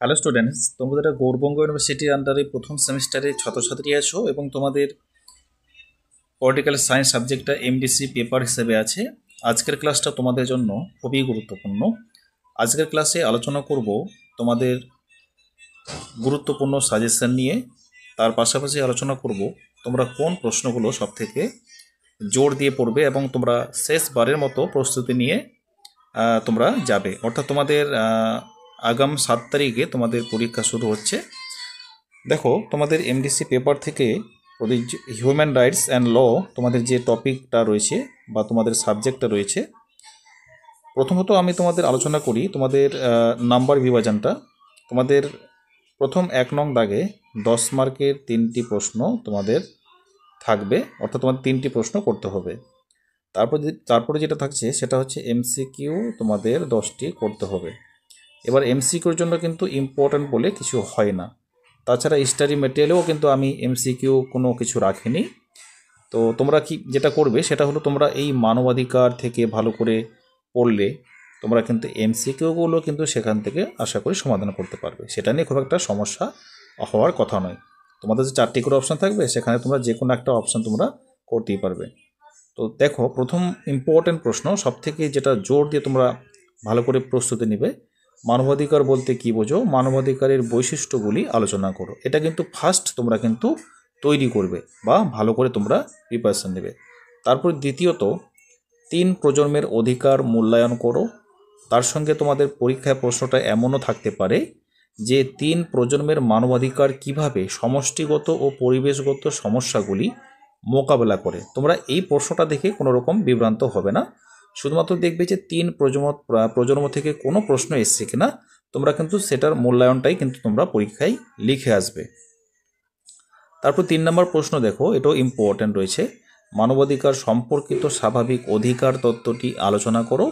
Hello students, তোমরা গৌরবঙ্গ ইউনিভার্সিটির আন্ডারে প্রথম সেমিস্টারে ছাত্রছাত্রী আছো এবং তোমাদের পলিটিক্যাল সায়েন্স সাবজেক্টটা এমডিসি পেপার হিসেবে আছে। আজকের ক্লাসটা তোমাদের জন্য খুবই গুরুত্বপূর্ণ। আজকের ক্লাসে আলোচনা করব তোমাদের গুরুত্বপূর্ণ সাজেশন নিয়ে। তার পাশাপাশি আলোচনা করব তোমরা কোন প্রশ্নগুলো সবথেকে জোর দিয়ে পড়বে এবং তোমরা শেষবারের মতো প্রস্তুতি নিয়ে তোমরা যাবে। অর্থাৎ তোমাদের আগাম 7 তারিখে তোমাদের পরীক্ষা শুরু হচ্ছে। দেখো, তোমাদের এমডিসি পেপার থেকে হিউম্যান রাইটস অ্যান্ড ল তোমাদের যে টপিকটা রয়েছে বা তোমাদের সাবজেক্টটা রয়েছে, প্রথমত আমি তোমাদের আলোচনা করি তোমাদের নাম্বার বিভাজনটা। তোমাদের প্রথম 1 নং দাগে 10 মার্কের 3টি প্রশ্ন তোমাদের থাকবে, অর্থাৎ তোমাদের 3টি প্রশ্ন করতে হবে। তারপরে যেটা থাকছে সেটা হচ্ছে এমসিকিউ, তোমাদের 10টি করতে হবে। এবার এমসিকিউর জন্য কিন্তু ইম্পর্ট্যান্ট বলে কিছু হয় না। তাছাড়া স্টাডি মেটেরিয়ালেও কিন্তু আমি এমসিকিউ কোনো কিছু রাখিনি। তো তোমরা যেটা করবে সেটা হলো, তোমরা এই মানবাধিকার থেকে ভালো করে পড়লে তোমরা কিন্তু এমসিকিউগুলো কিন্তু সেখান থেকে আশা করি সমাধান করতে পারবে। সেটা নিয়ে খুব একটা সমস্যা হওয়ার কথা নয়। তোমাদের যে 4টি করে অপশান থাকবে, সেখানে তোমরা যে কোনো একটা অপশান তোমরা করতেই পারবে। তো দেখো, প্রথম ইম্পর্ট্যান্ট প্রশ্ন, সবথেকে যেটা জোর দিয়ে তোমরা ভালো করে প্রস্তুতি নেবে, মানবাধিকার বলতে কী বোঝো, মানবাধিকারের বৈশিষ্ট্যগুলি আলোচনা করো। এটা কিন্তু ফার্স্ট তোমরা কিন্তু তৈরি করবে বা ভালো করে তোমরা প্রিপারেশন নেবে। তারপর দ্বিতীয়ত 3 প্রজন্মের অধিকার মূল্যায়ন করো। তার সঙ্গে তোমাদের পরীক্ষায় প্রশ্নটা এমনও থাকতে পারে যে 3 প্রজন্মের মানবাধিকার কিভাবে সমষ্টিগত ও পরিবেশগত সমস্যাগুলি মোকাবেলা করে। তোমরা এই প্রশ্নটা দেখে কোনো রকম বিভ্রান্ত হবে না, শুধুমাত্র দেখবে যে 3 প্রজন্ম থেকে কোনো প্রশ্ন এসছে কিনা, তোমরা কিন্তু সেটার মূল্যায়নটাই কিন্তু তোমরা পরীক্ষায় লিখে আসবে। তারপর 3 নম্বর প্রশ্ন দেখো, এটাও ইম্পর্ট্যান্ট রয়েছে, মানবাধিকার সম্পর্কিত স্বাভাবিক অধিকার তত্ত্বটি আলোচনা করো।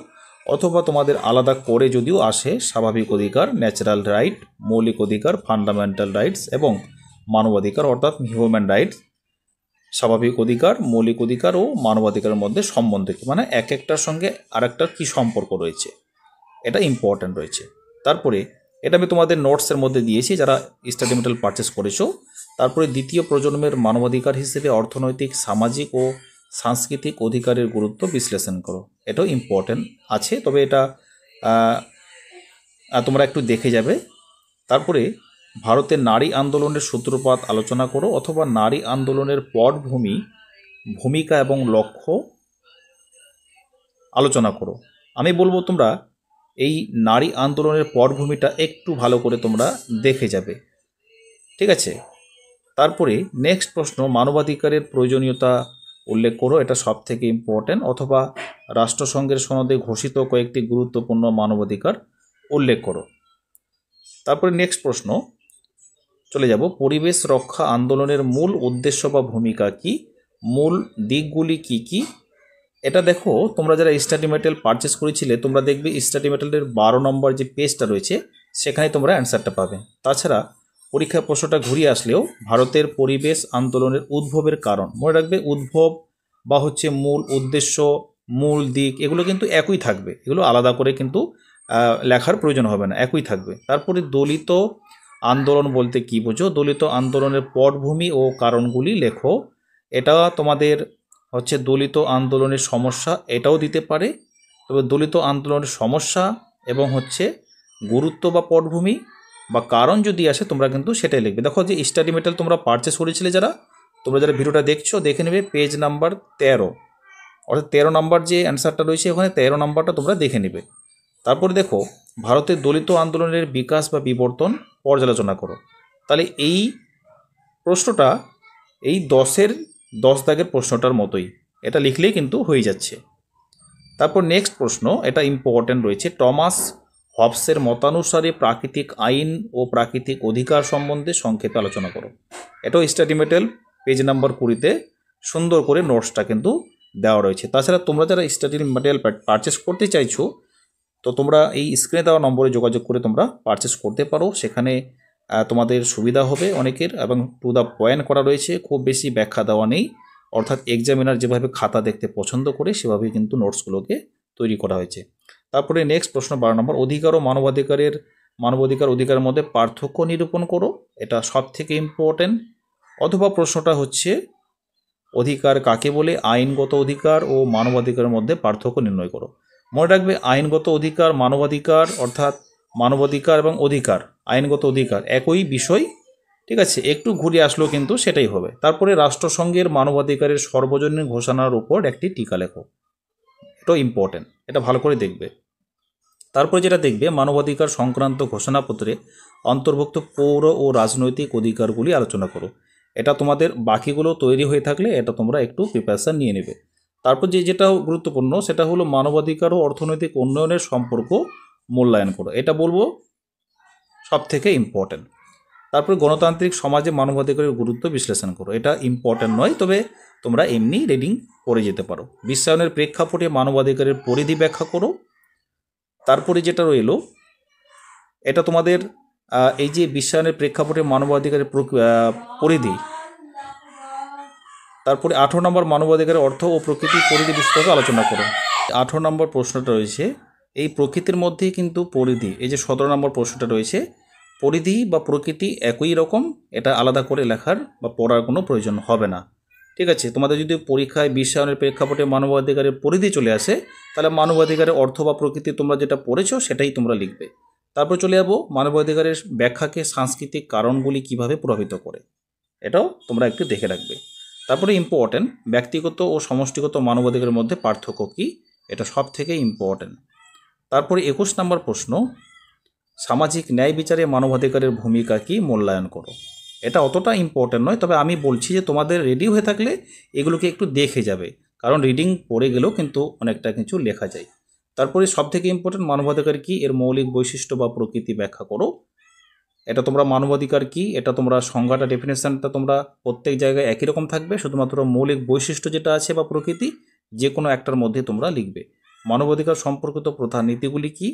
অথবা তোমাদের আলাদা করে যদিও আসে, স্বাভাবিক অধিকার, ন্যাচারাল রাইট, মৌলিক অধিকার, ফান্ডামেন্টাল রাইটস এবং মানবাধিকার অর্থাৎ হিউম্যান রাইটস, স্বাভাবিক অধিকার, মৌলিক অধিকার ও মানবাধিকারের মধ্যে সম্বন্ধ কী, মানে এক একটার সঙ্গে আরেকটার কী সম্পর্ক রয়েছে, এটা ইম্পর্ট্যান্ট রয়েছে। তারপরে এটা আমি তোমাদের নোটসের মধ্যে দিয়েছি, যারা স্টাডি মেটেরিয়াল পারচেস করেছো। তারপরে দ্বিতীয় প্রজন্মের মানবাধিকার হিসেবে অর্থনৈতিক, সামাজিক ও সাংস্কৃতিক অধিকারের গুরুত্ব বিশ্লেষণ করো। এটাও ইম্পর্ট্যান্ট আছে, তবে এটা তোমরা একটু দেখে যাবে। তারপরে ভারতের নারী আন্দোলনের সূত্রপাত আলোচনা করো, অথবা নারী আন্দোলনের পটভূমি, ভূমিকা এবং লক্ষ্য আলোচনা করো। আমি বলবো তোমরা এই নারী আন্দোলনের পটভূমিটা একটু ভালো করে তোমরা দেখে যাবে, ঠিক আছে। তারপরে নেক্সট প্রশ্ন, মানবাধিকারের প্রয়োজনীয়তা উল্লেখ করো। এটা সব থেকে ইম্পর্ট্যান্ট। অথবা রাষ্ট্রসংঘের সনদে ঘোষিত কয়েকটি গুরুত্বপূর্ণ মানবাধিকার উল্লেখ করো। তারপরে নেক্সট প্রশ্ন চলে যাব, পরিবেশ রক্ষা আন্দোলনের মূল উদ্দেশ্য বা ভূমিকা কি, মূল দিকগুলি কি কি। এটা দেখো, তোমরা যারা স্টাডি মেটেরিয়াল পারচেস করেছিলে, তোমরা দেখবে স্টাডি মেটেরিয়ালের 12 নম্বর যে পেজটা রয়েছে, সেখানে তোমরা অ্যান্সারটা পাবে। তাছাড়া পরীক্ষার প্রশ্নটা ঘুরিয়ে আসলেও ভারতের পরিবেশ আন্দোলনের উদ্ভবের কারণ, মনে রাখবে উদ্ভব বা হচ্ছে মূল উদ্দেশ্য, মূল দিক, এগুলো কিন্তু একই থাকবে, এগুলো আলাদা করে কিন্তু লেখার প্রয়োজন হবে না, একই থাকবে। তারপরে দলিত আন্দোলন বলতে কী বোঝো, দলিত আন্দোলনের পটভূমি ও কারণগুলি লেখো। এটা তোমাদের হচ্ছে দলিত আন্দোলনের সমস্যা, এটাও দিতে পারে। তবে দলিত আন্দোলনের সমস্যা এবং হচ্ছে গুরুত্ব বা পটভূমি বা কারণ যদি আসে, তোমরা কিন্তু সেটাই লিখবে। দেখো, যে স্টাডি মেটেরিয়াল তোমরা পারচেস করেছিলে, তোমরা যারা ভিডিওটা দেখছো, দেখে নেবে পেজ নাম্বার 13, অর্থাৎ 13 নম্বর যে অ্যান্সারটা রয়েছে, ওখানে 13 নম্বরটা তোমরা দেখে নেবে। তারপরে দেখো, ভারতের দলিত আন্দোলনের বিকাশ বা বিবর্তন পর্যালোচনা করো। তাহলে এই প্রশ্নটা এই 10 দাগের প্রশ্নটার মতোই, এটা লিখলেই কিন্তু হয়ে যাচ্ছে। তারপর নেক্সট প্রশ্ন, এটা ইম্পর্ট্যান্ট রয়েছে, টমাস হবসের মতানুসারে প্রাকৃতিক আইন ও প্রাকৃতিক অধিকার সম্বন্ধে সংক্ষেপে আলোচনা করো। এটাও স্টাডি মেটেরিয়াল পেজ নাম্বার 20-তে সুন্দর করে নোটসটা কিন্তু দেওয়া রয়েছে। তাছাড়া তোমরা যারা স্টাডি মেটেরিয়াল পারচেস করতে চাইছো, তো তোমরা এই স্ক্রিনে দেওয়া নম্বরে যোগাযোগ করে তোমরা পারচেস করতে পারো। সেখানে তোমাদের সুবিধা হবে অনেকের, এবং টু দ্য পয়েন্ট করা রয়েছে, খুব বেশি ব্যাখ্যা দেওয়া নেই। অর্থাৎ এক্সামিনার যেভাবে খাতা দেখতে পছন্দ করে, সেভাবেই কিন্তু নোটসগুলোকে তৈরি করা হয়েছে। তারপরে নেক্সট প্রশ্ন 12 নম্বর, অধিকার ও মানবাধিকারের মানবাধিকার অধিকারের মধ্যে পার্থক্য নিরূপণ করো, এটা সব থেকে ইম্পর্টেন্ট। অথবা প্রশ্নটা হচ্ছে অধিকার কাকে বলে, আইনগত অধিকার ও মানবাধিকারের মধ্যে পার্থক্য নির্ণয় করো। মনে রাখবে আইনগত অধিকার মানবাধিকার অর্থাৎ মানবাধিকার এবং অধিকার আইনগত অধিকার একই বিষয়, ঠিক আছে, একটু ঘুরে আসলেও কিন্তু সেটাই হবে। তারপরে রাষ্ট্রসংঘের মানবাধিকারের সর্বজনীন ঘোষণার উপর একটি টিকা লেখো, এটাও ইম্পর্টেন্ট, এটা ভালো করে দেখবে। তারপরে যেটা দেখবে মানবাধিকার সংক্রান্ত ঘোষণাপত্রে অন্তর্ভুক্ত পৌর ও রাজনৈতিক অধিকারগুলি আলোচনা করো। এটা তোমাদের বাকিগুলো তৈরি হয়ে থাকলে এটা তোমরা একটু প্রিপারেশন নিয়ে নেবে। তারপর যেটা গুরুত্বপূর্ণ সেটা হলো মানবাধিকার ও অর্থনৈতিক উন্নয়নের সম্পর্ক মূল্যায়ন করো, এটা বলবো সব থেকে ইম্পর্টেন্ট। তারপর গণতান্ত্রিক সমাজে মানবাধিকারের গুরুত্ব বিশ্লেষণ করো, এটা ইম্পর্টেন্ট নয়, তবে তোমরা এমনি রিডিং করে যেতে পারো। বিশ্বায়নের প্রেক্ষাপটে মানবাধিকারের পরিধি ব্যাখ্যা করো। তারপরে যেটা রইলো এটা তোমাদের এই যে বিশ্বায়নের প্রেক্ষাপটে মানবাধিকারের পরিধি, তারপরে 18 নম্বর মানবাধিকারের অর্থ ও প্রকৃতির পরিধি বিস্তারিত আলোচনা করো। 18 নম্বর প্রশ্নটা রয়েছে এই প্রকৃতির মধ্যেই কিন্তু পরিধি, এই যে 17 নম্বর প্রশ্নটা রয়েছে পরিধি বা প্রকৃতি একই রকম, এটা আলাদা করে লেখার বা পড়ার কোনো প্রয়োজন হবে না, ঠিক আছে। তোমাদের যদি পরীক্ষায় বিশ্বায়নের প্রেক্ষাপটে মানবাধিকারের পরিধি চলে আসে তাহলে মানবাধিকারের অর্থ বা প্রকৃতি তোমরা যেটা পড়েছো সেটাই তোমরা লিখবে। তারপর চলে যাবো মানবাধিকারের ব্যাখ্যাকে সাংস্কৃতিক কারণগুলি কিভাবে প্রভাবিত করে, এটাও তোমরা একটু দেখে রাখবে। তারপরে ইম্পর্টেন্ট ব্যক্তিগত ও সমষ্টিগত মানবাধিকারের মধ্যে পার্থক্য কী, এটা সব থেকে ইম্পর্টেন্ট। তারপরে 21 নম্বর প্রশ্ন সামাজিক ন্যায় বিচারে মানবাধিকারের ভূমিকা কি মূল্যায়ন করো। এটা অতটা ইম্পর্টেন্ট নয়, তবে আমি বলছি যে তোমাদের রেডি হয়ে থাকলে এগুলোকে একটু দেখে যাবে, কারণ রিডিং পড়ে গেলেও কিন্তু অনেকটা কিছু লেখা যায়। তারপরে সব থেকে ইম্পর্টেন্ট মানবাধিকার কি, এর মৌলিক বৈশিষ্ট্য বা প্রকৃতি ব্যাখ্যা করো। এটা তোমরা মানবাধিকার কি এটা তোমরা সংজ্ঞাটা ডেফিনেশনটা তোমরা প্রত্যেক জায়গায় একই রকম থাকবে, শুধুমাত্র মৌলিক বৈশিষ্ট্য যেটা আছে বা প্রকৃতি যে কোনো একটার মধ্যে তোমরা লিখবে। মানবাধিকার সম্পর্কিত প্রধান নীতিগুলি কি,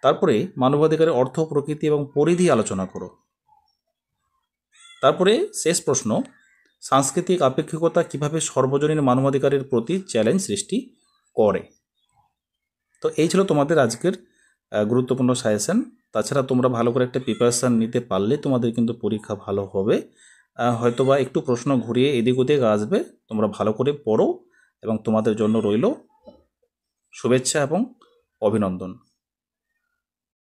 তারপরে মানবাধিকারের অর্থ প্রকৃতি এবং পরিধি আলোচনা করো। তারপরে শেষ প্রশ্ন সাংস্কৃতিক আপেক্ষিকতা কিভাবে সর্বজনীন মানবাধিকারের প্রতি চ্যালেঞ্জ সৃষ্টি করে। তো এই ছিল তোমাদের আজকের গুরুত্বপূর্ণ সাজেশন। তাছাড়া তোমরা ভালো করে একটা প্রিপারেশান নিতে পারলে তোমাদের কিন্তু পরীক্ষা ভালো হবে। হয়তোবা একটু প্রশ্ন ঘুরিয়ে এদিক ওদিক আসবে, তোমরা ভালো করে পড়ো এবং তোমাদের জন্য রইল শুভেচ্ছা এবং অভিনন্দন।